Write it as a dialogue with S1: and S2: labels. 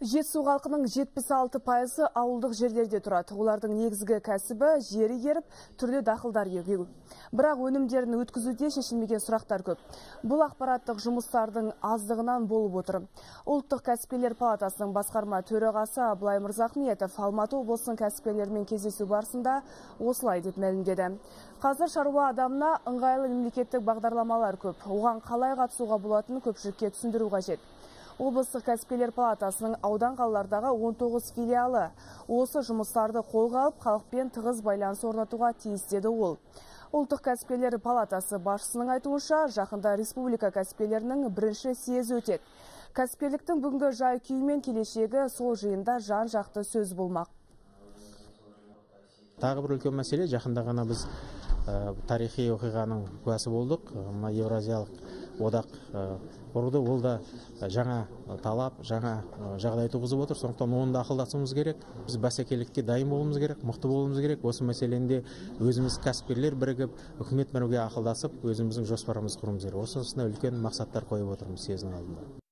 S1: Жетісу халқының 76% ауылдық жерлерде тұрады. Олардың негізгі кәсібі жері еріп, түрлі дақылдар егу. Бірақ өнімдерін өткізуде шешілмеген сұрақтар көп. Бұл ақпараттық жұмыстардың аздығынан болып отыр. Ұлттық кәсіпкерлер палатасының басқарма төрағасы Абылай Мырзахметов Алматы облысының кәсіпкерлерімен кездесу барысында осылай деп мәлімдеді. Қазір шаруа адамына ыңғайлы мемлекеттік бағдарламалар көп. Оған қалай қатысуға болатынын көпшілікке түсіндіру қажет. Облыстық кәсіпкерлер палатасының аудан қалалардағы 19 филиалы осы жұмыстарды қолға алып, халықпен тығыз байланыс орнатуға тиіс деді ол. Ұлттық кәсіпкерлер палатасы басшысының айтуынша, жақында республика кәсіпкерлерінің бірінші съезі өтеді. Кәсіпкерліктің бүгінгі жай-күйі мен келешегі сол жиында жан-жақты сөз болмақ.
S2: Тағы бір үлкен мәселе, жақында ғана біз тарихи оқиғаның куәсі болдық. Еуразиялық одақ құрылды, ол да жаңа талап, жаңа жағдай туғызып отыр. Сондықтан оны да ақылдасуымыз керек. Біз бәсекелікке дайын болуымыз керек, мықты болуымыз керек. Осы мәселеде өзіміз кәсіпкерлер бірігіп, үкімет бірге ақылдасып, өзіміздің жоспарымызды құруымыз керек. Осысына үлкен мақсаттар қойып отырмыз съездің алдында.